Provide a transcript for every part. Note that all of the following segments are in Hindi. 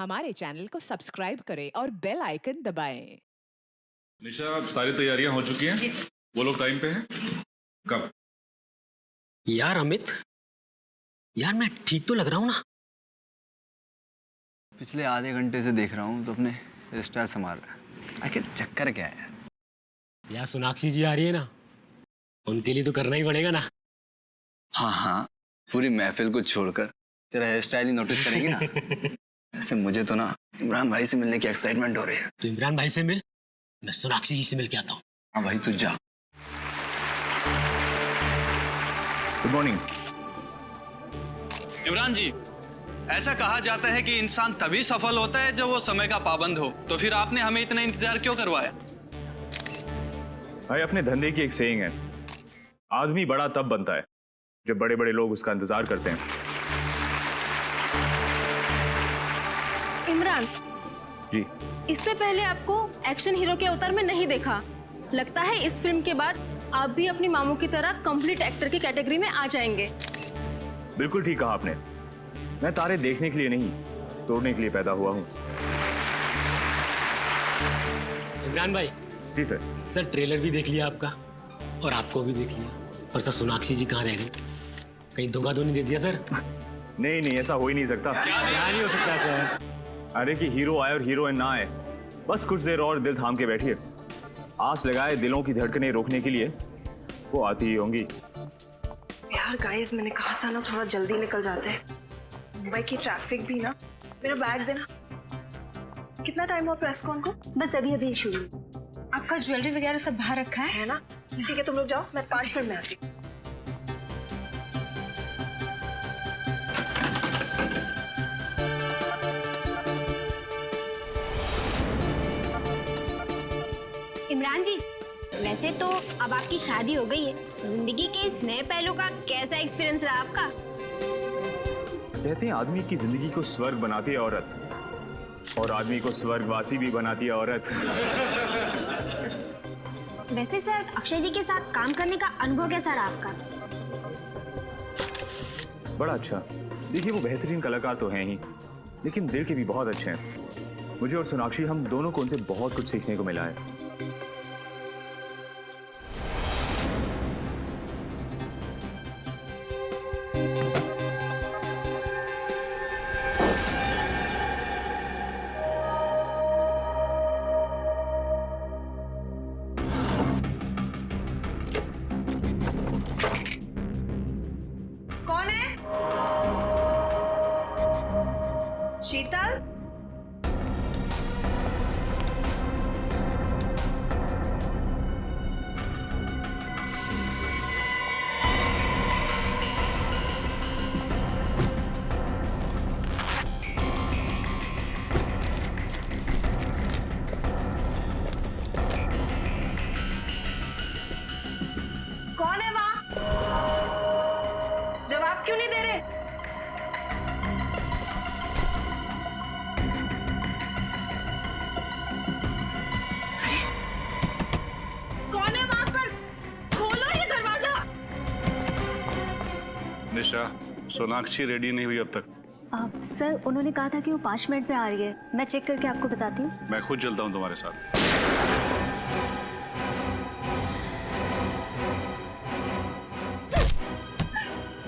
हमारे चैनल को सब्सक्राइब करें और बेल आइकन दबाएं। निशा, सारी तैयारियां हो चुकी हैं? वो लोग टाइम पे हैं? कब? यार अमित, यार मैं ठीक तो लग रहा हूँ ना? पिछले आधे घंटे से देख रहा हूँ तो अपने हेयर स्टाइल संभाल रहा है। आखिर चक्कर क्या है यार सोनाक्षी जी आ रही है ना, उनके लिए तो करना ही पड़ेगा ना। हाँ हाँ, पूरी महफिल को छोड़कर तेरा हेयर स्टाइल ही नोटिस करेंगी ना। ऐसे मुझे तो ना इमरान भाई से मिलने की एक्साइटमेंट हो रही है। तो इमरान भाई से मिल, मैं सोनाक्षी जी से मिल के आता हूँ। हाँ भाई, तू जा। Good morning. इमरान जी, ऐसा कहा जाता है कि इंसान तभी सफल होता है जब वो समय का पाबंद हो। तो फिर आपने हमें इतना इंतजार क्यों करवाया? भाई, अपने धंधे की एक सेइंग है, आदमी बड़ा तब बनता है जब बड़े बड़े लोग उसका इंतजार करते हैं। इमरान जी। इससे पहले आपको एक्शन हीरो के अवतार में नहीं देखा। लगता है इस फिल्म के बाद आप भी अपनी मामू की तरह कंप्लीट एक्टर की कैटेगरी में आ जाएंगे। बिल्कुल ठीक कहा आपने। मैं तारे देखने के लिए नहीं, तोड़ने के लिए पैदा हुआ हूँ। इमरान भाई। जी सर। सर ट्रेलर भी देख लिया आपका और आपको भी देख लिया, और सर सोनाक्षी जी कहाँ रह गई? कहीं धोखा तो नहीं दे दिया सर? नहीं नहीं, ऐसा हो ही नहीं सकता। क्या नहीं हो सकता सर? अरे कि हीरो आए और हीरोइन ना आए, बस कुछ देर और दिल थाम के बैठिए। आस लगाए दिलों की धड़कनें रोकने के लिए वो आती ही होंगी। यार गाइस, मैंने कहा था ना थोड़ा जल्दी निकल जाते हैं। मुंबई की ट्रैफिक भी ना। मेरा बैग देना। कितना टाइम हुआ प्रेस कॉन को? बस अभी अभी शुरू। आपका ज्वेलरी वगैरह सब बाहर रखा है ना? ठीक है, तुम लोग जाओ, मैं 5 मिनट में आती हूँ। इमरान जी, वैसे तो अब आपकी शादी हो गई है, जिंदगी के इस नए पहलू का कैसा एक्सपीरियंस रहा आपका? कहते हैं आदमी की जिंदगी को स्वर्ग बनाती है औरत, और आदमी को स्वर्गवासी भी बनाती है औरत। वैसे सर, अक्षय जी के साथ काम करने का अनुभव कैसा रहा आपका? बड़ा अच्छा। देखिए, वो बेहतरीन कलाकार तो हैं ही, लेकिन दिल के भी बहुत अच्छे हैं। मुझे और सोनाक्षी, हम दोनों को उनसे बहुत कुछ सीखने को मिला है। कौन है? शीतल? कौन है वहां? जवाब क्यों नहीं दे रहे? कौन है वहां पर? खोलो ये दरवाजा। निशा, सोनाक्षी रेडी नहीं हुई अब तक। सर उन्होंने कहा था कि वो 5 मिनट में आ रही है। मैं चेक करके आपको बताती हूँ। मैं खुद चलता हूँ तुम्हारे साथ।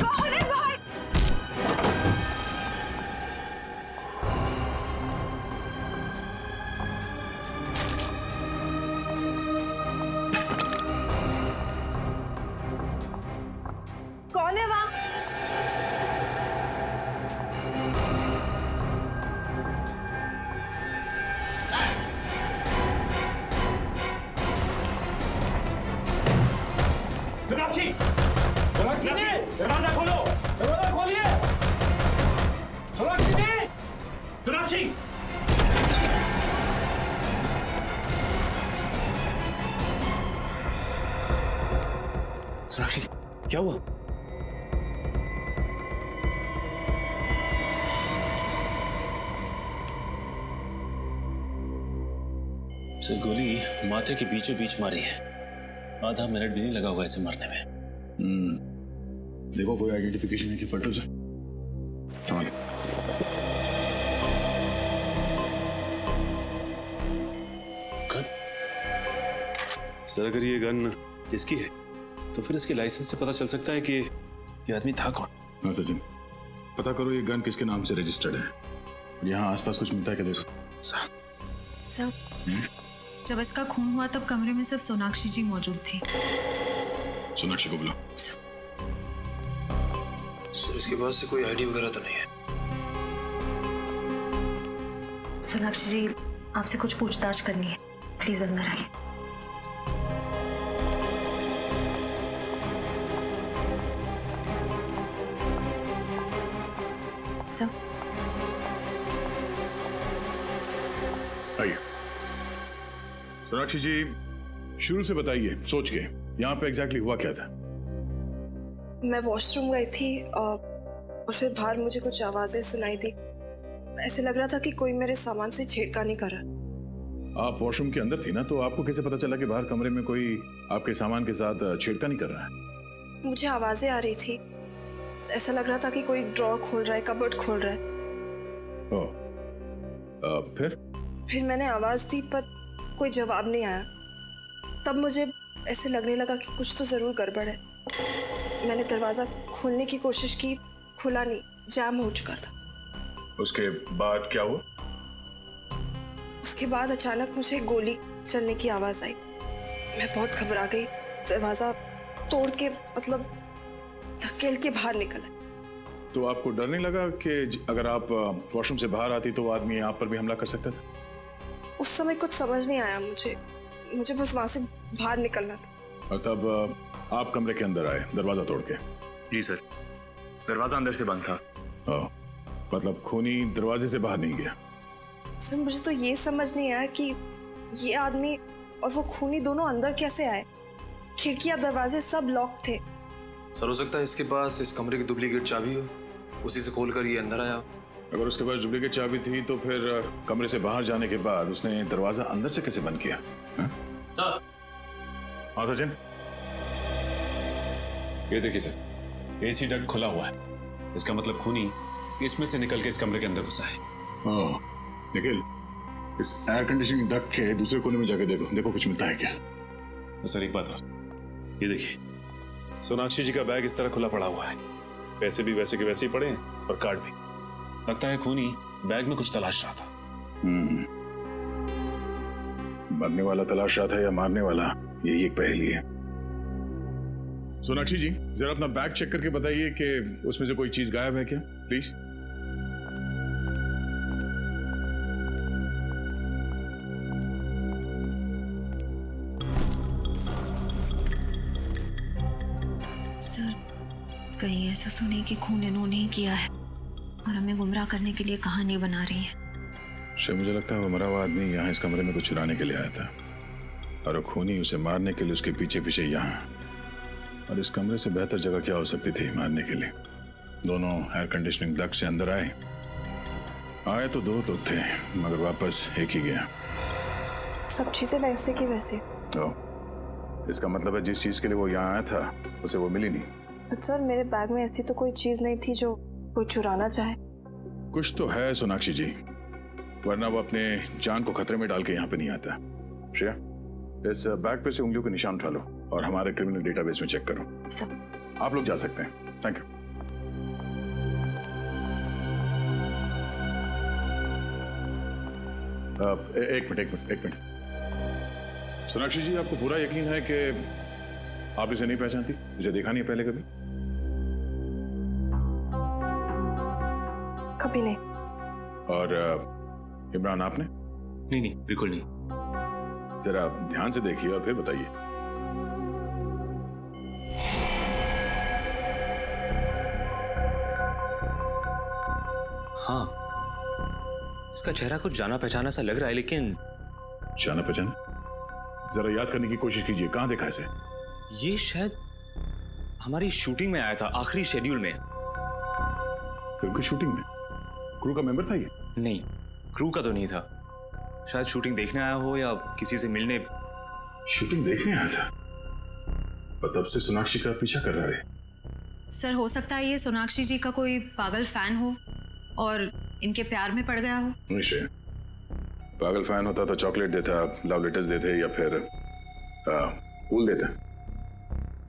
कौन है बाहर? कौन है वहां? सोनाक्षी! सोनाक्षी जी! दरवाजा खोलो! दरवाजा खोलिए! सोनाक्षी जी! सोनाक्षी! सोनाक्षी, क्या हुआ? सर, गोली माथे के बीचों बीच मारी है। आधा मिनट भी नहीं लगा होगा इसे मरने में। देखो कोई आइडेंटिफिकेशन है कि फोटो से। सर अगर ये गन इसकी है तो फिर इसके लाइसेंस से पता चल सकता है कि ये आदमी था कौन। हाँ सचिन, पता करो ये गन किसके नाम से रजिस्टर्ड है। यहाँ आसपास कुछ मिलता है क्या देखो। सर जब इसका खून हुआ तब कमरे में सिर्फ सोनाक्षी जी मौजूद थी। सोनाक्षी को बुलाओ। सर इसके पास से कोई आईडी वगैरह तो नहीं है। सोनाक्षी जी आपसे कुछ पूछताछ करनी है, प्लीज अंदर आइए। सर आइए। सोनाक्षी जी शुरू से बताइए, सोच के यहाँ पे एग्जैक्टली हुआ क्या था। मैं वॉशरूम गई थी और फिर बाहर मुझे कुछ आवाजें सुनाई दी। ऐसे लग रहा था कि कोई मेरे सामान से छेड़खानी कर रहा। आप वॉशरूम के अंदर थी ना, तो आपको कैसे पता चला कि बाहर कमरे में कोई आपके सामान के साथ छेड़खानी कर रहा है। मुझे आवाजें आ रही थी, ऐसा लग रहा था कि कोई ड्रॉर खोल रहा है, कबर्ड खोल रहा है। फिर मैंने आवाज दी पर कोई जवाब नहीं आया। तब मुझे ऐसे लगने लगा कि कुछ तो जरूर गड़बड़ है। मैंने दरवाजा खोलने की कोशिश की, खुला नहीं, जाम हो चुका था। उसके बाद क्या हुआ? उसके बाद अचानक मुझे गोली चलने की आवाज आई। मैं बहुत घबरा गई, दरवाजा तोड़ के मतलब धकेल के बाहर निकला। तो आपको डर नहीं लगा कि अगर आप वॉशरूम से बाहर आती तो वो आदमी आप पर भी हमला कर सकता था? उस समय कुछ समझ नहीं आया मुझे बस वहां से बाहर निकलना था। और तब आप कमरे के अंदर आए दरवाजा तोड़ के? जी सर, दरवाजा अंदर से बंद था। मतलब खूनी दरवाजे से बाहर नहीं गया? सर मुझे तो ये समझ नहीं आया कि ये आदमी और वो खूनी दोनों अंदर कैसे आए। खिड़कियां दरवाजे सब लॉक थे। सर हो सकता है इसके पास इस कमरे की डुप्लीकेट चाबी हो, उसी से खोलकर ये अंदर आया। अगर उसके पास डुप्लीकेट चाबी थी तो फिर कमरे से बाहर जाने के बाद उसने दरवाजा अंदर से कैसे बंद किया? हाँ सचिन, ये देखिए सर, एसी डक्ट खुला हुआ है। इसका मतलब खूनी इसमें से निकल के इस कमरे के अंदर घुसा है। निखिल, इस एयर कंडीशनिंग डक्ट के दूसरे कोने में जाके देखो कुछ मिलता है क्या। सर एक बात और, ये देखिए सोनाक्षी जी का बैग इस तरह खुला पड़ा हुआ है। पैसे भी वैसे के वैसे ही पड़े हैं और कार्ड भी। लगता है खूनी बैग में कुछ तलाश रहा था। मरने वाला तलाश रहा था या मारने वाला, यही एक पहेली है। सोनाक्षी जी जरा अपना बैग चेक करके बताइए कि उसमें से कोई चीज गायब है क्या, प्लीज। सर कहीं ऐसा तो नहीं कि खून इन्होंने ही किया है और हमें गुमराह करने के लिए कहानी बना रही है। शायद मुझे लगता है वो मरा हुआ आदमी यहाँ इस कमरे में कुछ चुराने के लिए आया था और खूनी उसे मारने के लिए उसके पीछे पीछे यहाँ। और इस कमरे से बेहतर जगह क्या हो सकती थी मारने के लिए। दोनों एयर कंडीशनिंग डक्ट से अंदर आए तो दो लोग थे मगर वापस एक ही गया। सब चीजें वैसे की वैसे। इसका मतलब है जिस चीज के लिए वो यहाँ आया था उसे वो मिली नहीं। सर मेरे बैग में ऐसी तो कोई चीज नहीं थी जो कोई चुराना चाहे। कुछ तो है सोनाक्षी जी, वरना वो अपने जान को खतरे में डाल के यहाँ पे नहीं आता। श्रेया, इस बैग पे से उंगलियों के निशान उठा लो और हमारे क्रिमिनल डेटाबेस में चेक करो। सब आप लोग जा सकते हैं। Thank you. एक मिनट। सोनाक्षी जी आपको पूरा यकीन है कि आप इसे नहीं पहचानती? इसे देखा नहीं पहले कभी? कभी नहीं। और इमरान आपने? नहीं बिल्कुल नहीं। जरा ध्यान से देखिए और फिर बताइए। हाँ, इसका चेहरा कुछ जाना पहचाना सा लग रहा है, लेकिन जाना पहचाना? जरा याद करने की कोशिश कीजिए, कहां देखा इसे? ये शायद हमारी शूटिंग में आया था, आखिरी शेड्यूल में। फिल्म की शूटिंग में? क्रू का मेंबर था ये? नहीं, क्रू का तो नहीं था। शायद शूटिंग देखने आया हो या किसी से मिलने। शूटिंग देखने आया था और तब से सोनाक्षी का पीछा कर रहा है। सर हो सकता है ये सोनाक्षी जी का कोई पागल फैन हो और इनके प्यार में पड़ गया हो। निश्चय, पागल फैन होता तो चॉकलेट देता, लव लेटर्स देते या फिर भूल देता,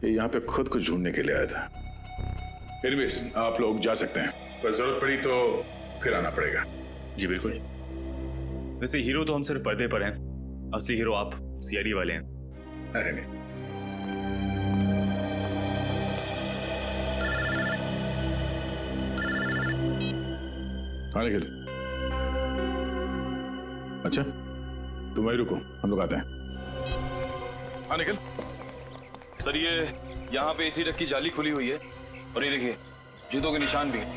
ये यहाँ पे खुद कुछ ढूंढने के लिए आया था। एनीवेज, आप लोग जा सकते हैं, पर जरूरत पड़ी तो फिर आना पड़ेगा। जी बिल्कुल। वैसे हीरो तो हम सिर्फ पर्दे पर हैं, असली हीरो आप सीआईडी वाले हैं। अरे नहीं, हाँ निखिल। अच्छा तुम वहीं रुको, हम लोग आते हैं। हाँ निखिल। सर ये यहाँ पे एसी डक की जाली खुली हुई है और ये देखिए जूतों के निशान भी हैं।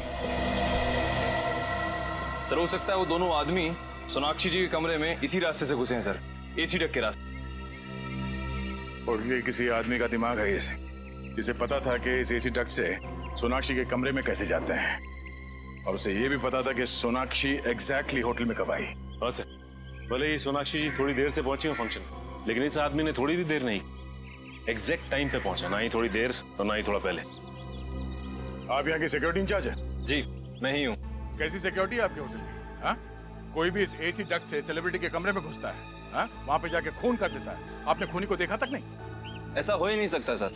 सर हो सकता है वो दोनों आदमी सोनाक्षी जी के कमरे में इसी रास्ते से घुसे हैं सर, एसी डक के रास्ते। और ये किसी आदमी का दिमाग है इसे, जिसे पता था कि इस एसी डक्ट से सोनाक्षी के कमरे में कैसे जाते हैं, और उसे ये भी पता था कि सोनाक्षी एग्जैक्टली होटल में कब आई। हाँ सर, भले ही सोनाक्षी जी थोड़ी देर से पहुंची हो फंक्शन, लेकिन इस आदमी ने थोड़ी भी देर नहीं, एग्जैक्ट टाइम पे पहुंचा, ना ही थोड़ी देर और ना ही थोड़ा पहले। आप यहाँ की सिक्योरिटी इंचार्ज है? जी मैं ही हूँ। कैसी सिक्योरिटी है आपके होटल में? हाँ? कोई भी इस एसी डक्ट से सेलिब्रिटी के कमरे में घुसता है, हाँ? वहाँ पे जाके खून कर देता है। आपने खूनी को देखा तक नहीं? ऐसा हो ही नहीं सकता सर,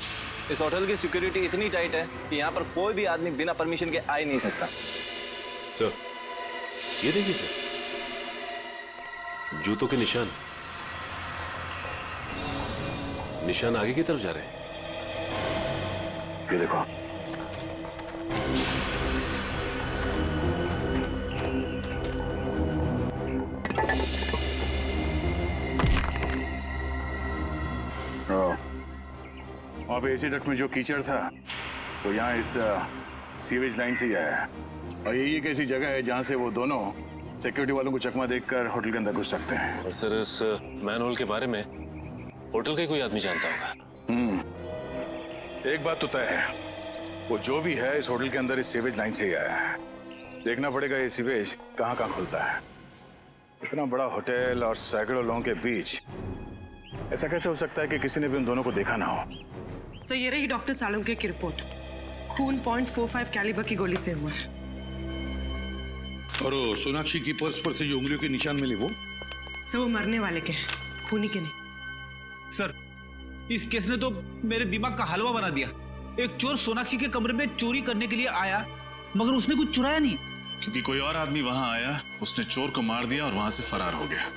इस होटल की सिक्योरिटी इतनी टाइट है कि यहाँ पर कोई भी आदमी बिना परमिशन के आ ही नहीं सकता। सर ये देखिए सर, जूतों के निशान आगे की तरफ जा रहे हैं। ये देखो, वहाँ पे एसी डक्ट में जो कीचड़ था वो यहाँ इस सीवेज लाइन से ही आया है, और ये एक ऐसी जगह है जहाँ से वो दोनों सिक्योरिटी वालों को चकमा देखकर होटल के अंदर घुस सकते हैं। और सर इस मैन होल के बारे में होटल का कोई आदमी जानता होगा। एक बात तो तय है, वो जो भी है इस होटल के अंदर इस सीवेज लाइन से ही आया है। देखना पड़ेगा ये सीवेज कहाँ कहाँ खुलता है। इतना बड़ा होटल और सैकड़ों लोगों के बीच ऐसा कैसे हो सकता है कि किसी ने भी उन दोनों को देखा ना हो? सर ये रही डॉक्टर सालुंके की रिपोर्ट, खून .45 कैलिबर की गोली से हुआ। और सोनाक्षी की पर्स पर से जो उंगलियों के निशान मिले वो? सर वो मरने वाले के हैं, खूनी के नहीं। सर इस केस ने तो मेरे दिमाग का हलवा बना दिया। एक चोर सोनाक्षी के कमरे में चोरी करने के लिए आया, मगर उसने कुछ चुराया नहीं, क्योंकि कोई और आदमी वहां आया, उसने चोर को मार दिया और वहां से फरार हो गया।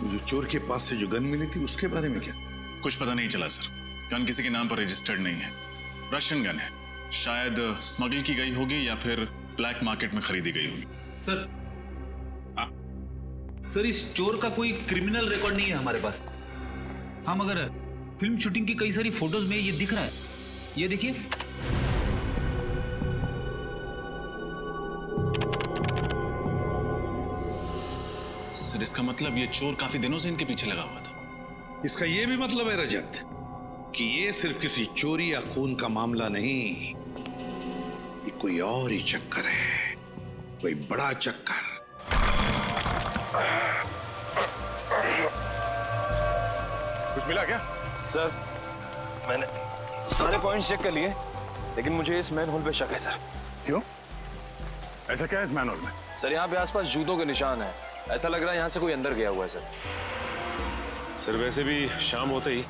जो चोर के पास से जो गन मिली थी उसके बारे में क्या? कुछ पता नहीं चला सर, गन किसी के नाम पर रजिस्टर्ड नहीं है, रशियन गन है, शायद स्मगल की गई होगी या फिर ब्लैक मार्केट में खरीदी गई होगी। सर इस चोर का कोई क्रिमिनल रिकॉर्ड नहीं है हमारे पास। हाँ मगर फिल्म शूटिंग की कई सारी फोटोज में ये दिख रहा है, ये देखिए। सर इसका मतलब ये चोर काफी दिनों से इनके पीछे लगा हुआ था। इसका ये भी मतलब है रजत कि ये सिर्फ किसी चोरी या खून का मामला नहीं, ये कोई और ही चक्कर है, कोई बड़ा चक्कर। कुछ मिला क्या? सर मैंने सारे पॉइंट्स चेक कर लिए, लेकिन मुझे इस मैन होल पे शक है सर। क्यों? ऐसा क्या है इस मैन होल में? सर यहाँ पे आसपास जूतों के निशान है, ऐसा लग रहा है यहाँ से कोई अंदर गया हुआ है सर। सर वैसे भी शाम होते ही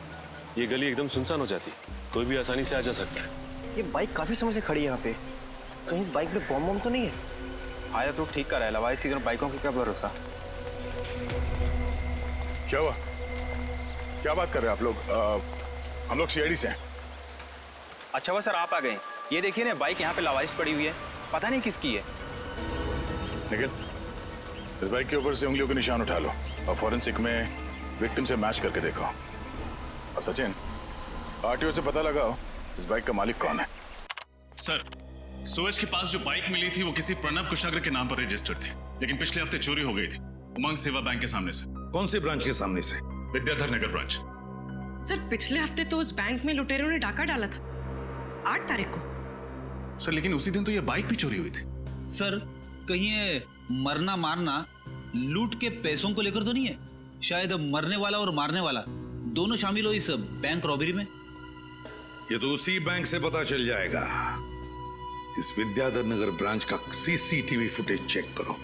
ये गली एकदम सुनसान हो जाती, कोई भी आसानी से आ जा सकता है। ये बाइक काफी समय से खड़ी है यहाँ पे, कहीं इस बाइक में बॉम्ब वॉम्ब तो नहीं है? आया तो ठीक कर रहा है, सीजन बाइकों की क्या भरोसा। क्या हुआ? क्या बात कर रहे हैं आप लोग? हम लोग सीआईडी से हैं। अच्छा हुआ सर आप आ गए। ये देखिए ना बाइक यहाँ पे लावारिस पड़ी हुई है, पता नहीं किसकी है। निखिल, इस बाइक के ऊपर से उंगलियों के निशान उठा लो और फॉरेंसिक में विक्टिम से मैच करके देखो। और सचिन, आरटीओ से पता लगाओ इस बाइक का मालिक कौन है। सर सूरज के पास जो बाइक मिली थी वो किसी प्रणव कुशाग्र के नाम पर रजिस्टर्ड थी, लेकिन पिछले हफ्ते चोरी हो गई थी उमंग सेवा बैंक के सामने से। कौन से ब्रांच के सामने से? विद्याधर नगर ब्रांच। सर पिछले हफ्ते तो उस बैंक में लुटेरों ने डाका डाला था, 8 तारीख को। सर लेकिन उसी दिन तो ये बाइक भी चोरी हुई थी। सर कहीं ये मरना मारना लूट के पैसों को लेकर तो नहीं है? शायद मरने वाला और मारने वाला दोनों शामिल हो इस बैंक रॉबरी में। ये तो उसी बैंक से पता चल जाएगा। इस विद्याधर नगर ब्रांच का सीसीटीवी फुटेज चेक करो।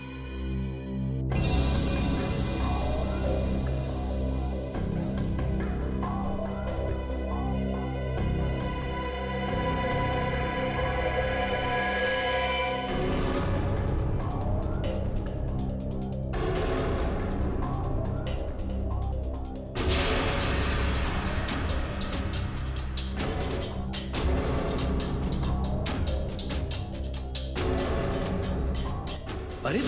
अरे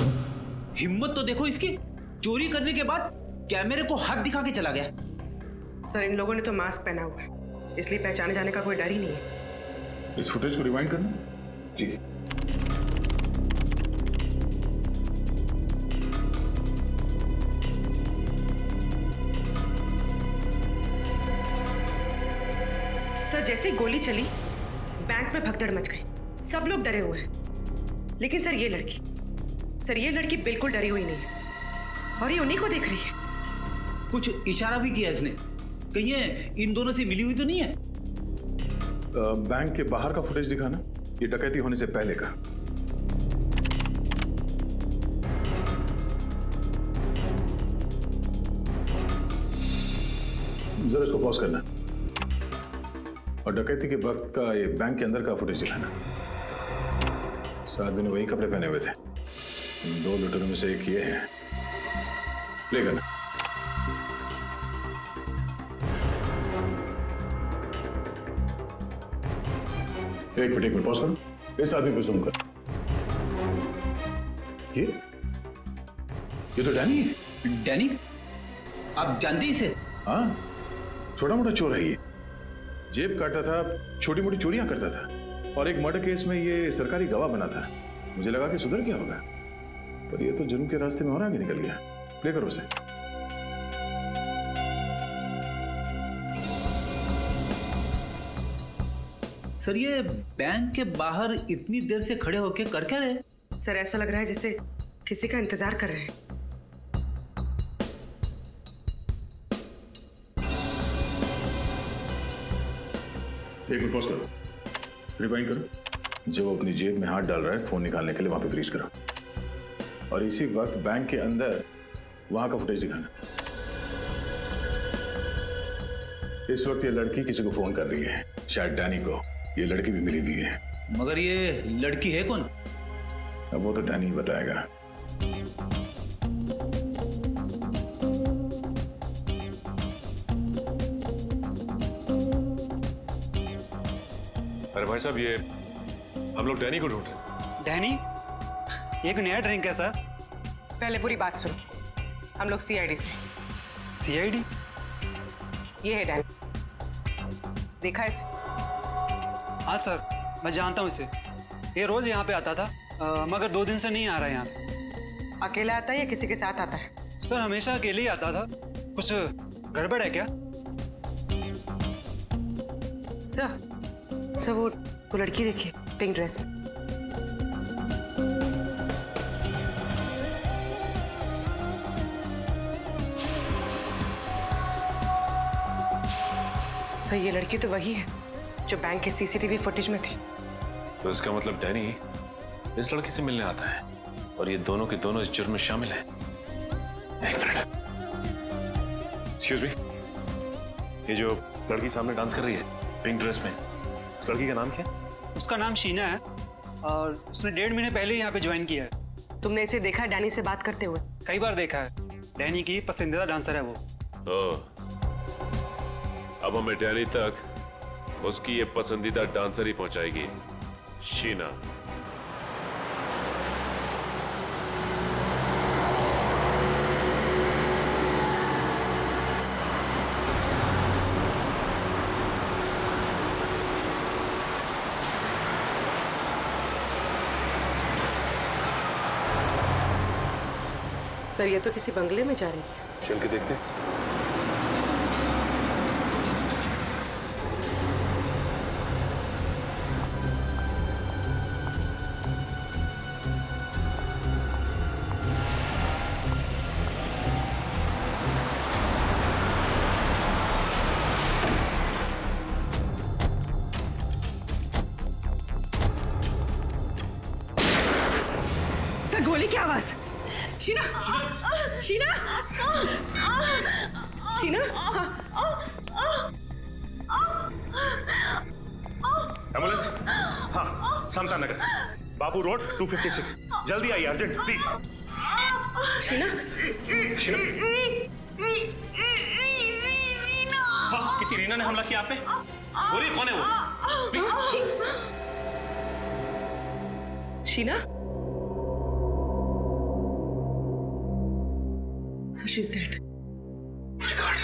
हिम्मत तो देखो इसकी, चोरी करने के बाद कैमरे को हाथ दिखा के चला गया। सर इन लोगों ने तो मास्क पहना हुआ है, इसलिए पहचाने जाने का कोई डर ही नहीं है। इस फुटेज को रिवाइंड करना जी। सर जैसे ही गोली चली बैंक में भगदड़ मच गई, सब लोग डरे हुए हैं। लेकिन सर ये लड़की बिल्कुल डरी हुई नहीं है और ये उन्हीं को देख रही है। कुछ इशारा भी किया इसने, कहीं ये इन दोनों से मिली हुई तो नहीं है? बैंक के बाहर का फुटेज दिखाना, ये डकैती होने से पहले का। जरा इसको पॉज करना और डकैती के वक्त का ये बैंक के अंदर का फुटेज दिखाना। इस आदमी ने वही कपड़े पहने हुए थे। इन दो लुटेरों में से एक ये है। प्ले करना। एक मिनट पॉज करो, इस आदमी को जूम कर। ये तो डैनी है। डैनी? आप जानते ही इसे? हाँ, छोटा मोटा चोर है ये। जेब काटता था, छोटी मोटी चोरियां करता था और एक मर्डर केस में ये सरकारी गवाह बना था। मुझे लगा कि सुधर गया होगा, पर ये तो जुर्म के रास्ते में और आगे निकल गया। प्ले करो उसे। सर ये बैंक के बाहर इतनी देर से खड़े होके कर क्या रहे? सर ऐसा लग रहा है जैसे किसी का इंतजार कर रहे हैं। एक मिनट पॉज करो, रिवाइंड करो। जब वो अपनी जेब में हाथ डाल रहा है फोन निकालने के लिए, वहां पे फ्रीज करो और इसी वक्त बैंक के अंदर वहां का फुटेज दिखाना। इस वक्त ये लड़की किसी को फोन कर रही है, शायद डैनी को। ये लड़की भी मिली हुई है। मगर ये लड़की है कौन? अब वो तो डैनी बताएगा। अरे भाई साहब, ये हम लोग डैनी को ढूंढ रहे हैं। डैनी? एक नया ड्रिंक है सर। पहले पूरी बात सुनो। हम लोग सीआईडी से। सीआईडी? ये है डैनी, देखा इसे? हाँ सर, मैं जानता हूँ इसे। ये रोज यहाँ पे आता था, मगर 2 दिन से नहीं आ रहा है यहाँ पे। अकेला आता है या किसी के साथ आता है? सर हमेशा अकेले ही आता था। कुछ गड़बड़ है क्या? सर वो लड़की देखिए पिंक ड्रेस में। सर ये लड़की तो वही है जो बैंक के सीसीटीवी फुटेज में थी। तो इसका मतलब डैनी इस लड़की से मिलने आता है और ये दोनों के दोनों इस जुर्म में शामिल हैं। एक मिनट, एक्सक्यूज मी, ये जो लड़की सामने डांस कर रही है पिंक ड्रेस में, इस लड़की का नाम क्या है? उसका नाम शीना है और उसने 1.5 महीने पहले ही यहाँ पे ज्वाइन किया है। तुमने इसे देखा है डैनी से बात करते हुए? कई बार देखा है। डैनी की पसंदीदा डांसर है वो। अब हमें डैनी तक उसकी ये पसंदीदा डांसर ही पहुंचाएगी, शीना। सर ये तो किसी बंगले में जा रही है। चल के देखते हैं। सर गोली की आवाज। शीना, शीना, शीना। एम्बुलेंस? हाँ, समता नगर, बाबू रोड 256। जल्दी आइए, अर्जेंट प्लीज। शीना, शीना। हाँ, किसी रीना ने हमला किया आप पे? बोलिए कौन है वो? Please. Sheena, So she's dead. My God.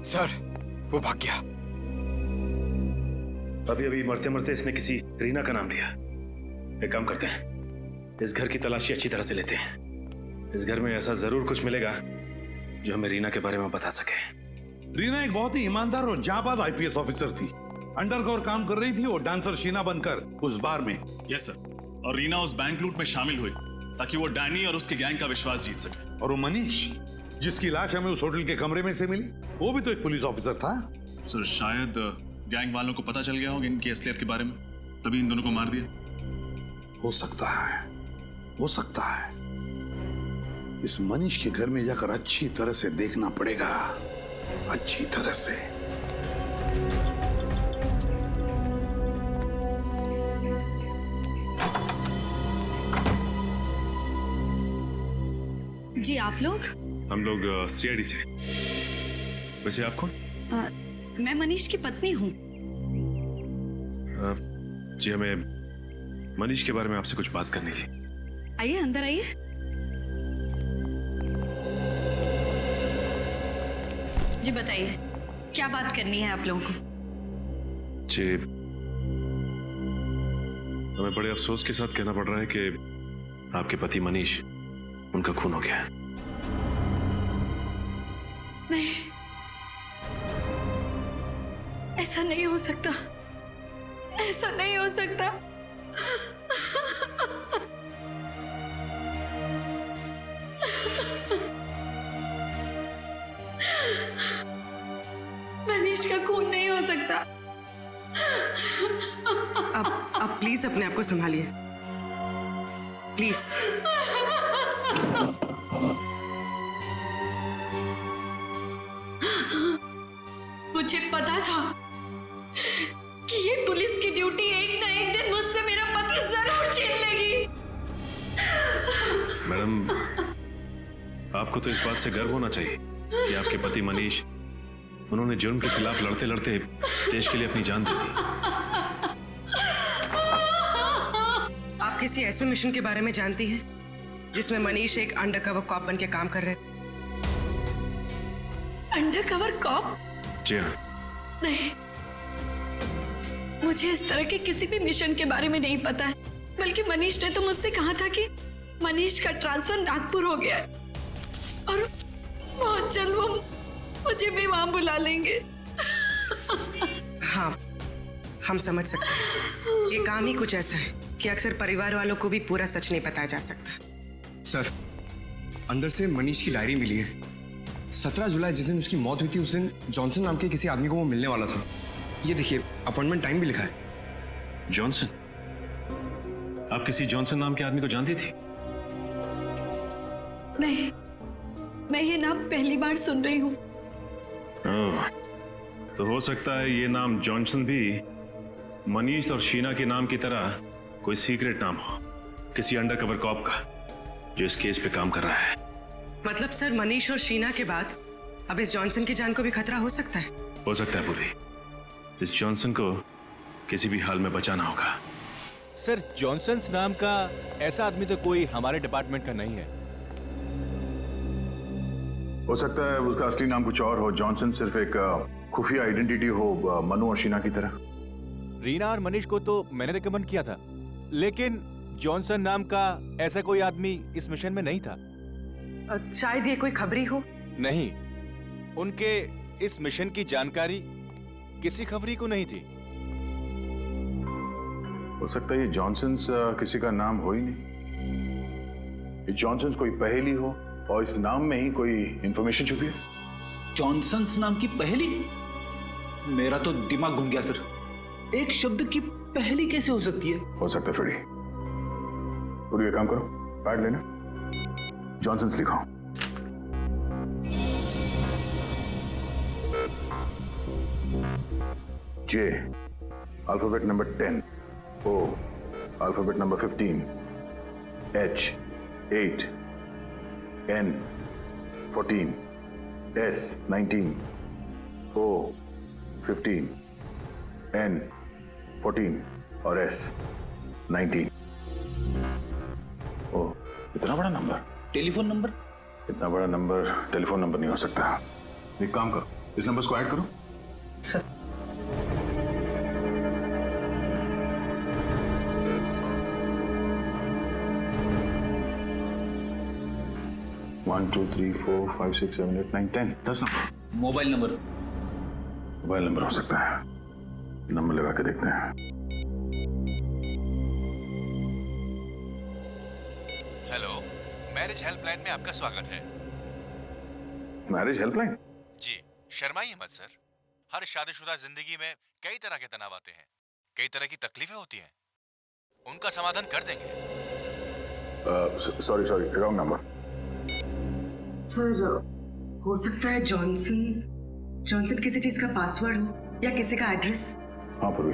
Sir वो भाग गया। अभी अभी मरते मरते इसने किसी रीना का नाम लिया। एक काम करते हैं, इस घर की तलाशी अच्छी तरह से लेते हैं। इस घर में ऐसा जरूर कुछ मिलेगा जो हमें रीना के बारे में बता सके। रीना एक बहुत ही ईमानदार और जाबाज आईपीएस ऑफिसर थी। अंडरकवर काम कर रही थी और डांसर शीना बनकर उस बार में। Yes sir. और रीना उस बैंक लूट में शामिल हुई ताकि वो डैनी और उसके गैंग का विश्वास जीत सके। और वो मनीष जिसकी लाश हमें उस होटल के कमरे में से मिली, वो भी तो एक पुलिस ऑफिसर था। सर शायद गैंग वालों को पता चल गया होगा इनकी असलियत के बारे में, तभी इन दोनों को मार दिया। हो सकता है, हो सकता है। इस मनीष के घर में जाकर अच्छी तरह से देखना पड़ेगा, अच्छी तरह से। जी आप लोग? हम लोग सीआईडी से। वैसे आप कौन? मैं मनीष की पत्नी हूँ। जी हमें मनीष के बारे में आपसे कुछ बात करनी थी। आइए अंदर आइए। जी बताइए क्या बात करनी है आप लोगों को? जी हमें बड़े अफसोस के साथ कहना पड़ रहा है कि आपके पति मनीष, उनका खून हो गया है। नहीं, ऐसा नहीं हो सकता, ऐसा नहीं हो सकता। मनीष का खून नहीं हो सकता। अब प्लीज अपने आप को संभालिए, प्लीज। मुझे पता था कि ये पुलिस की ड्यूटी एक ना एक दिन मुझसे मेरा पति जरूर छीन लेगी। मैडम, आपको तो इस बात से गर्व होना चाहिए कि आपके पति मनीष, उन्होंने जुर्म के खिलाफ लड़ते लड़ते देश के लिए अपनी जान दे दी। आप किसी ऐसे मिशन के बारे में जानती हैं जिसमें मनीष एक अंडरकवर कॉप बन के काम कर रहे थे? Undercover corp? जी हाँ। नहीं, मुझे इस तरह के किसी भी मिशन के बारे में नहीं पता है। बल्कि मनीष ने तो मुझसे कहा था कि मनीष का ट्रांसफर नागपुर हो गया है और बहुत जल्द वो मुझे भी वहां बुला लेंगे। हाँ, हम समझ सकते हैं। ये काम ही कुछ ऐसा है कि अक्सर परिवार वालों को भी पूरा सच नहीं बताया जा सकता। सर, अंदर से मनीष की डायरी मिली है। 17 जुलाई जिस दिन उसकी मौत हुई थी, उस दिन जॉनसन नाम के किसी आदमी को वो मिलने वाला था। ये देखिए, अपॉइंटमेंट टाइम भी लिखा है। जॉनसन? आप किसी जॉनसन नाम के आदमी को जानती थी? नहीं, मैं ये नाम पहली बार सुन रही हूँ। ओह, तो हो सकता है ये नाम जॉनसन भी मनीष और शीना के नाम की तरह कोई सीक्रेट नाम हो, किसी अंडरकवर कॉप का जो इस केस पे काम कर रहा है। मतलब सर, मनीष और शीना के बाद अब इस जॉनसन की जान को भी खतरा हो सकता है? हो सकता है पूरी। इस जॉनसन को किसी भी हाल में बचाना होगा। सर, जॉनसन नाम का ऐसा आदमी तो कोई हमारे डिपार्टमेंट का नहीं है। हो सकता है उसका असली नाम कुछ और हो। जॉनसन सिर्फ एक खुफिया आइडेंटिटी हो, मनु और शीना की तरह। रीना और मनीष को तो मैंने रिकमेंड किया था, लेकिन जॉनसन नाम का ऐसा कोई आदमी इस मिशन में नहीं था। शायद ये कोई खबरी हो। नहीं, उनके इस मिशन की जानकारी किसी खबरी को नहीं थी। हो सकता है ये जॉनसन किसी का नाम हो ही नहीं। ये जॉनसन कोई पहेली हो और इस नाम में ही कोई इंफॉर्मेशन छुपी है। जॉनसन्स नाम की पहेली? मेरा तो दिमाग घूम गया सर। एक शब्द की पहेली कैसे हो सकती है? हो सकता है फ्रेडी। पूरी काम करो, पैड लेना, जॉनसन्स लिखो। J, alphabet number 10. O, alphabet number 15. H, 8. N, 14. S, 19. O, 15. N, 14. और S, 19. ओ, इतना बड़ा नंबर। Telephone number? इतना बड़ा नंबर टेलीफोन नंबर नहीं हो सकता। एक काम करो, इस नंबर को ऐड करो। Sir 1 2 3 4 5 6 7 8 9 10 10 number. Mobile number? Mobile number हो सकता है, नंबर लगा के देखते हैं। हेलो, मैरिज हेल्पलाइन में आपका स्वागत है। Marriage helpline? जी, शर्माइए मत सर। हर शादीशुदा जिंदगी में कई तरह के तनाव आते हैं, कई तरह की तकलीफें होती हैं, उनका समाधान कर देंगे। Sorry wrong number. सर हो सकता है जॉनसन किसी चीज का पासवर्ड हो या किसी का एड्रेस। हाँ पूर्वी,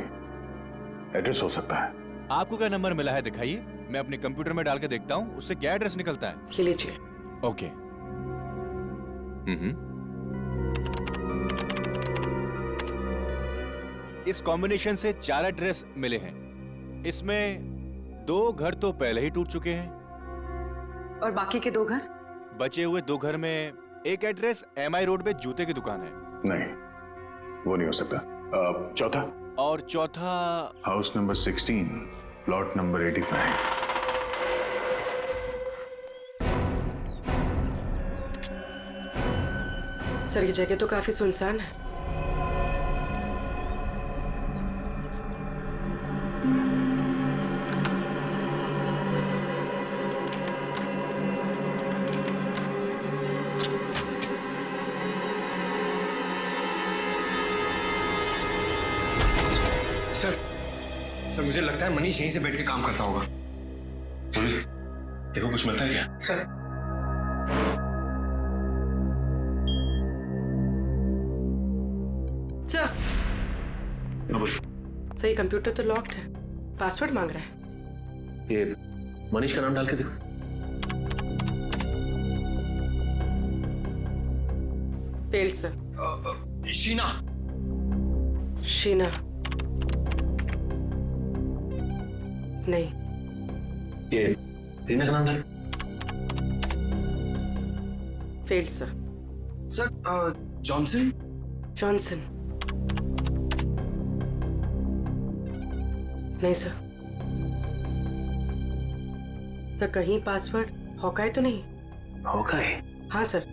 एड्रेस हो सकता है। आपको क्या नंबर मिला है दिखाइए, मैं अपने कंप्यूटर में डाल के देखता हूँ उससे क्या एड्रेस निकलता है। ये लीजिए। ओके। इस कॉम्बिनेशन से 4 एड्रेस मिले हैं। इसमें 2 घर तो पहले ही टूट चुके हैं और बाकी के 2 घर? बचे हुए 2 घर में एक एड्रेस MI रोड पे जूते की दुकान है। नहीं, वो नहीं हो सकता। चौथा? और चौथा house number 16 plot number 85। Sir ये जगह तो काफी सुनसान है। सर मुझे लगता है मनीष यहीं से बैठ के काम करता होगा। देखो कुछ मिलता है क्या? सर सर ये कंप्यूटर तो लॉक्ड है, पासवर्ड मांग रहा है। ये मनीष का नाम डाल के देखो। Failed sir. शीना नहीं। ये रीना का नाम डाल। Failed sir. सर जॉनसन नहीं सर। सर कहीं पासवर्ड हॉकाई तो नहीं? हॉकाई? हाँ सर,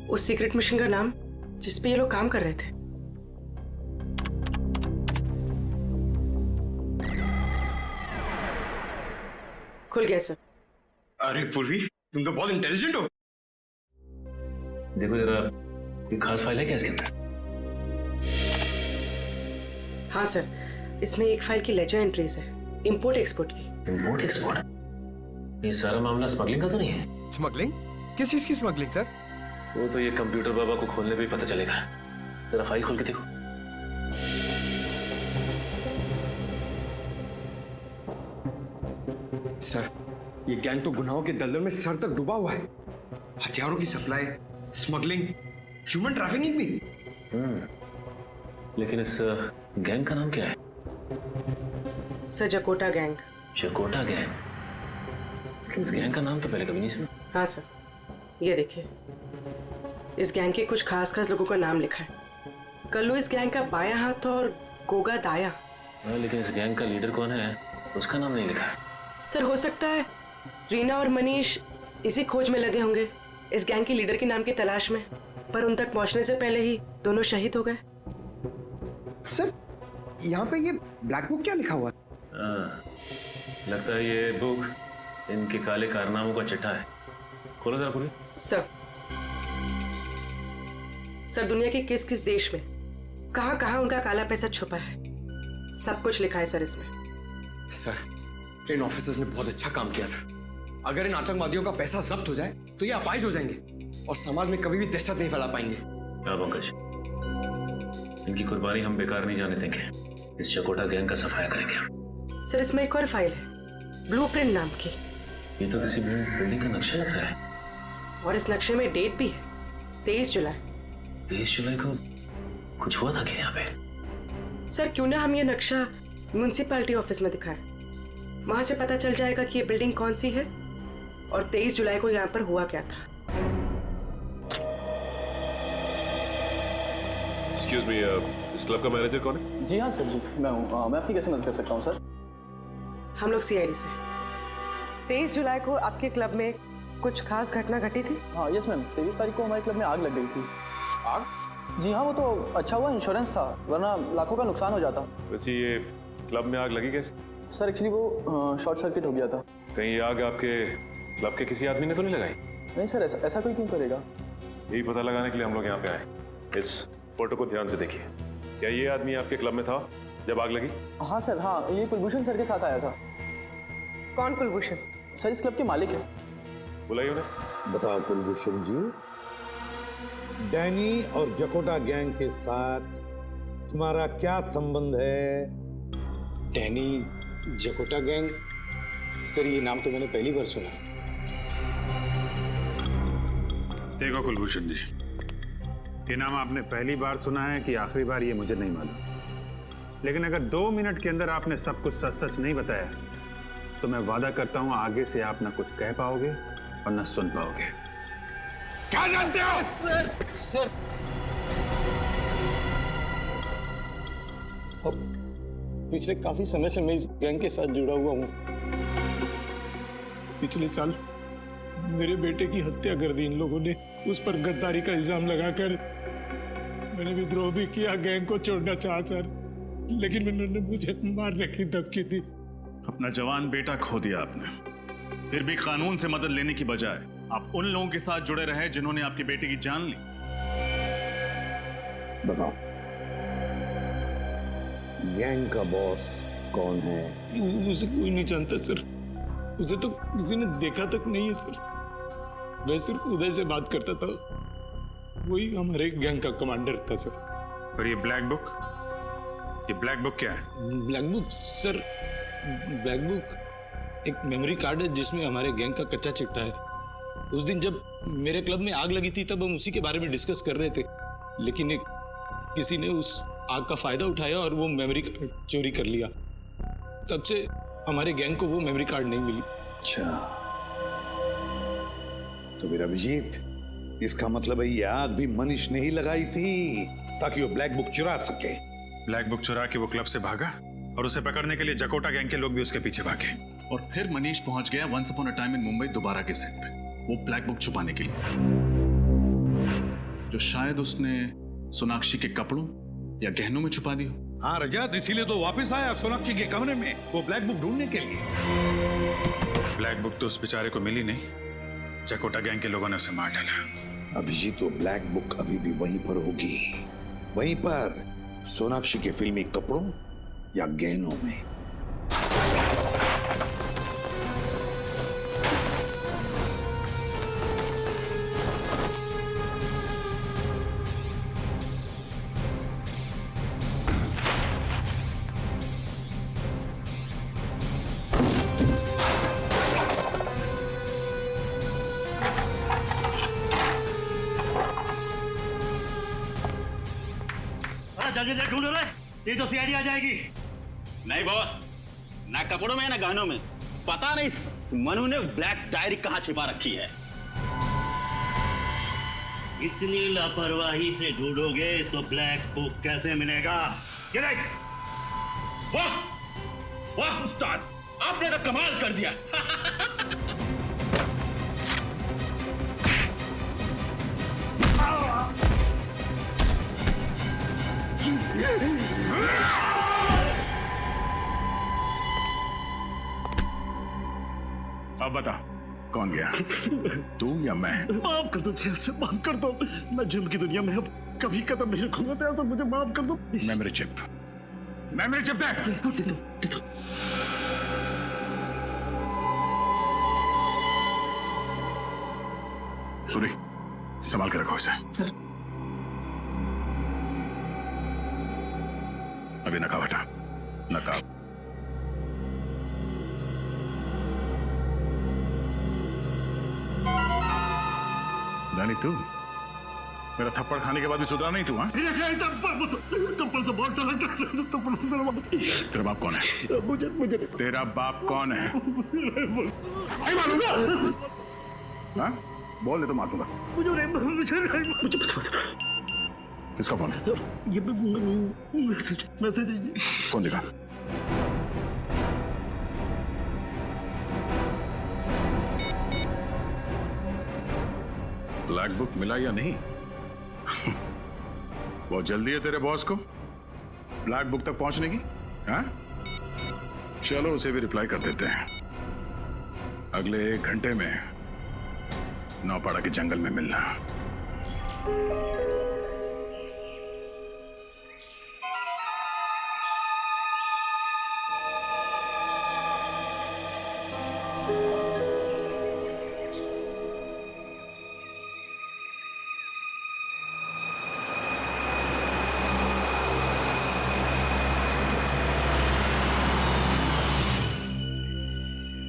उस सीक्रेट मिशन का नाम जिस पे ये लोग काम कर रहे थे। खुल गया सर। अरे पूर्वी, तुम तो बहुत इंटेलिजेंट हो। देखो जरा, ये खास फाइल है क्या इसके अंदर? हाँ सर, इसमें एक फाइल की लेजर एंट्रीज है, इंपोर्ट एक्सपोर्ट की। Import export? ये सारा मामला स्मगलिंग का तो नहीं है? स्मगलिंग? किस चीज की स्मगलिंग सर? वो तो ये कंप्यूटर बाबा को खोलने पे ही पता चलेगा। जरा फाइल खोल के देखो। सर ये गैंग तो गुनाहों के दलदल में सर तक डूबा हुआ है। हथियारों की सप्लाई, स्मगलिंग, ह्यूमन ट्रैफिकिंग भी। लेकिन इस गैंग का नाम क्या है? सर जकोटा गैंग। जकोटा गैंग? लेकिन इस गैंग का नाम तो पहले कभी नहीं सुना। हाँ सर, ये देखिए, इस गैंग के कुछ खास लोगों का नाम लिखा है। कल्लू इस गैंग का बायां हाथ और गोगा दाया। लेकिन इस गैंग का लीडर कौन है उसका नाम नहीं लिखा है। सर हो सकता है रीना और मनीष इसी खोज में लगे होंगे, इस गैंग के लीडर के नाम की तलाश में, पर उन तक पहुंचने से पहले ही दोनों शहीद हो गए। सर यहाँ पे ये ब्लैक बुक क्या लिखा हुआ है? लगता है ये बुक इनके काले कारनामों का चिट्ठा है। खोलो जरा पूरी। सर दुनिया के किस किस देश में कहां कहां उनका काला पैसा छुपा है, सब कुछ लिखा है सर इसमें। सर इन ऑफिसर्स ने बहुत अच्छा काम किया था। अगर इन आतंकवादियों का पैसा जब्त हो जाए तो ये अपाहिज हो जाएंगे और समाज में कभी भी दहशत नहीं फैला पाएंगे। पंकज, इनकी कुर्बानी हम बेकार नहीं जाने देंगे। इस चकोटा गैंग का सफाया करेंगे। सर इसमें एक और फाइल है, ब्लूप्रिंट नाम की। ये तो किसी बिल्डिंग का नक्शा लग रहा है। और इस नक्शे में डेट भी है, 23 जुलाई। 23 जुलाई को कुछ हुआ था क्या यहाँ पे? सर क्यों ना हम ये नक्शा म्युनिसिपैलिटी ऑफिस में दिखाएं, वहां से पता चल जाएगा कि ये बिल्डिंग कौन सी है और 23 जुलाई को यहाँ पर हुआ क्या था। एक्सक्यूज मी, इस क्लब का मैनेजर कौन है? जी हाँ सर जी, मैं हूँ। मैं आपकी कैसे मदद कर सकता हूँ सर? हम लोग CID से। 23 जुलाई को आपके क्लब में कुछ खास घटना घटी थी? हाँ यस मैम, 23 तारीख को हमारे क्लब में आग लग गई थी। आग? जी हाँ, वो तो अच्छा हुआ इंश्योरेंस था, वरना लाखों का नुकसान हो जाता। वैसे ये क्लब में आग लगी कैसे? सर एक्चुअली वो शॉर्ट सर्किट हो गया था। कहीं ये आग आपके क्लब के किसी आदमी ने तो नहीं लगाई? नहीं सर, ऐसा कोई क्यों करेगा? यही पता लगाने के लिए हम लोग यहाँ पे आए। इस फोटो को ध्यान से देखिए। क्या ये आदमी आपके क्लब में था जब आग लगी? हाँ सर, हाँ, ये कुलभूषण सर के साथ आया था। कौन कुलभूषण? सर इस क्लब के मालिक है। बुलाइए उन्हें। बताओ कुलभूषण जी, डैनी और जकोटा गैंग के साथ तुम्हारा क्या संबंध है? Danny, जकोटा gang? सर ये नाम तो मैंने पहली बार सुना। देखो कुलभूषण जी, ये नाम आपने पहली बार सुना है कि आखिरी बार, ये मुझे नहीं मालूम, लेकिन अगर 2 मिनट के अंदर आपने सब कुछ सच सच नहीं बताया तो मैं वादा करता हूं आगे से आप ना कुछ कह पाओगे और ना सुन पाओगे। क्या जानते हो? सर अब पिछले काफी समय से मैं इस गैंग के साथ जुड़ा हुआ हूँ। पिछले साल मेरे बेटे की हत्या कर दी इन लोगों ने। उस पर गद्दारी का इल्जाम लगाकर मैंने विद्रोह भी किया, गैंग को छोड़ना चाहा सर, लेकिन उन्होंने मुझे मारने की धमकी दी। अपना जवान बेटा खो दिया आपने, फिर भी कानून से मदद लेने की बजाय आप उन लोगों के साथ जुड़े रहे जिन्होंने आपके बेटे की जान ली। बताओ, गैंग का बॉस कौन है? उसे कोई नहीं जानता सर, उसे तो किसी ने देखा तक नहीं है सर। मैं सिर्फ उदय से बात करता था, वही हमारे गैंग का कमांडर था सर। और ये ब्लैक बुक क्या है? Black book sir, black book एक मेमोरी कार्ड है जिसमें हमारे गैंग का कच्चा चिट्ठा है। उस दिन जब मेरे क्लब में आग लगी थी तब हम उसी के बारे में डिस्कस कर रहे थे, लेकिन किसी ने उस आग का फायदा उठाया और वो मेमोरी कार्ड चोरी कर लिया। तब से हमारे गैंग को वो मेमोरी कार्ड नहीं मिली। अच्छा, तो मेरा अभिजीत, इसका मतलब है ये आग भी मनीष ने ही लगाई थी ताकि वो ब्लैक बुक चुरा सके। ब्लैक बुक चुरा के वो क्लब से भागा और उसे पकड़ने के लिए जकोटा गैंग के लोग भी उसके पीछे भागे, और फिर मनीष पहुंच गया once upon a time in Mumbai दोबारा के सेट पे, वो ब्लैक बुक छुपाने के लिए, जो शायद उसने सोनाक्षी के कपड़ों या गहनों में छुपा दी हो। हाँ रजत, इसीलिए तो वापस आया सोनाक्षी के कमरे में वो ब्लैक बुक ढूंढने के लिए। ब्लैक बुक तो उस बेचारे को मिली नहीं, जकोटा गैंग के लोगों ने उसे मार डाला। अभिजीत, तो ब्लैक बुक अभी भी वहीं पर होगी, वहीं पर सोनाक्षी के फिल्मी कपड़ों या गहनों में। जल्दी से ढूंढो रे, ये तो CID आ जाएगी। नहीं बॉस, ना कपड़ों में ना गहनों में, पता नहीं मनु ने ब्लैक डायरी कहाँ छिपा रखी है। इतनी लापरवाही से ढूंढोगे तो ब्लैक बुक कैसे मिलेगा? ये देख। वाह वाह उस्ताद, आपने तो कमाल कर दिया। अब बता, कौन गया, तू या मैं? माफ कर दो से, माफ कर दो। मैं जुल्म की दुनिया में अब कभी कदम नहीं रखूंगा, तो ऐसा मुझे माफ कर दो। मेमोरी चिप दे दो। सूरी, संभाल के रखो इसे। अभी नकाब हटा, नकाब। रानी, तू मेरा थप्पड़ खाने के बाद भी सुधरा नहीं तू? हाँ, थप्पड़ से बहुत डर लगता है। तेरा बाप कौन है? मुझे तेरा बाप कौन है? नहीं मारूंगा। हाँ, बोल ले तो मार दूंगा। मुझे किसका फोन है? ये मैसेज है। फोन दिखा। ब्लैक बुक मिला या नहीं? बहुत जल्दी है तेरे बॉस को ब्लैक बुक तक पहुंचने की। हाँ, चलो उसे भी रिप्लाई कर देते हैं। अगले 1 घंटे में नौपाड़ा के जंगल में मिलना।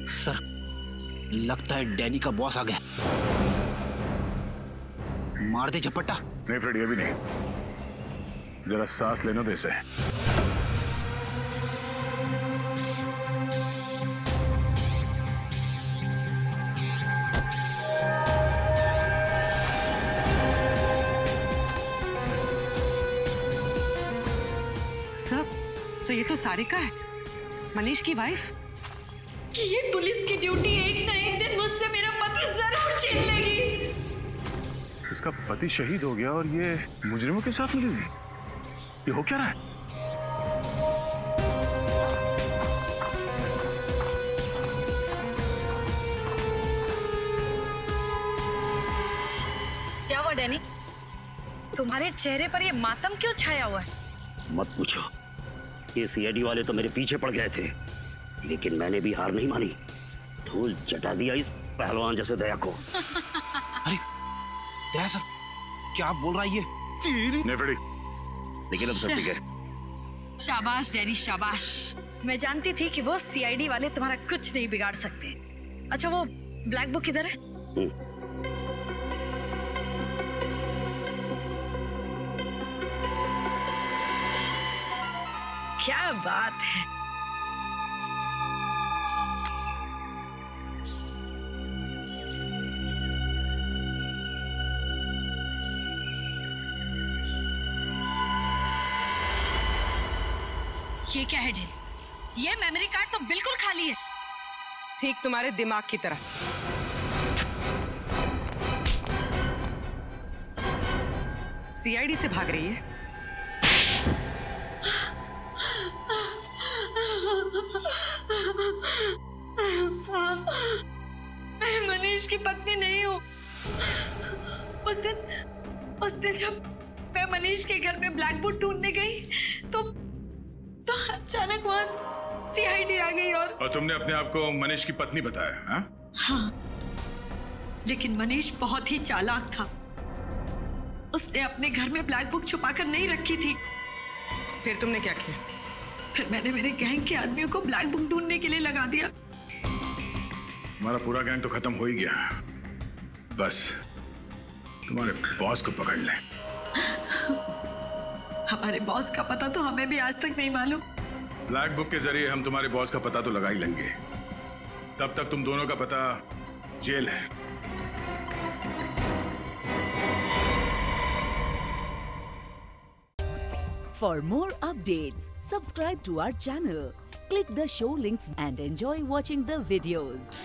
सर, लगता है डैनी का बॉस आ गया। मार दे झपट्टा। नहीं फ्रेडी, अभी नहीं, जरा सांस लेने दे इसे। सर ये तो सारिका है, मनीष की वाइफ। ये पुलिस की ड्यूटी एक ना एक दिन मुझसे मेरा पति जरूर छीन लेगी। इसका पति शहीद हो गया और ये मुजरिमों के साथ मिली। ये हो क्या रहा है? क्या हुआ डैनी? तुम्हारे चेहरे पर ये मातम क्यों छाया हुआ है? मत पूछो, ये सीआईडी वाले तो मेरे पीछे पड़ गए थे, लेकिन मैंने भी हार नहीं मानी। धूल चटा दिया इस पहलवान जैसे दया को। अरे दया सर, क्या आप बोल रहा है ये? नहीं फ्रेडी, लेकिन अब सब ठीक है। शाबाश डैनी, शाबाश। मैं जानती थी कि वो सीआईडी वाले तुम्हारा कुछ नहीं बिगाड़ सकते। अच्छा, वो ब्लैक बुक किधर है? क्या बात है। ये क्या है ढेर? ये मेमोरी कार्ड तो बिल्कुल खाली है। ठीक तुम्हारे दिमाग की तरह। सीआईडी से भाग रही है। मैं मनीष की पत्नी नहीं हूँ। उस दिन जब मैं मनीष के घर में ब्लैक बुक ढूंढने गई तो अचानक वहां सीआईडी आ गई और तुमने अपने आप को मनीष की पत्नी बताया? हाँ? हाँ, लेकिन मनीष बहुत ही चालाक था। उसने अपने घर में ब्लैक बुक छुपाकर नहीं रखी थी। फिर तुमने क्या किया? फिर मैंने मेरे गैंग के आदमियों को ब्लैक बुक ढूंढने के लिए लगा दिया। हमारा पूरा गैंग तो खत्म हो ही गया, बस तुम्हारे बॉस को पकड़ ले। हमारे बॉस का पता तो हमें भी आज तक नहीं मालूम। ब्लैक बुक के जरिए हम तुम्हारे बॉस का पता तो लगा ही लेंगे। तब तक तुम दोनों का पता जेल है। For more updates, subscribe to our channel, click the show links and enjoy watching the videos.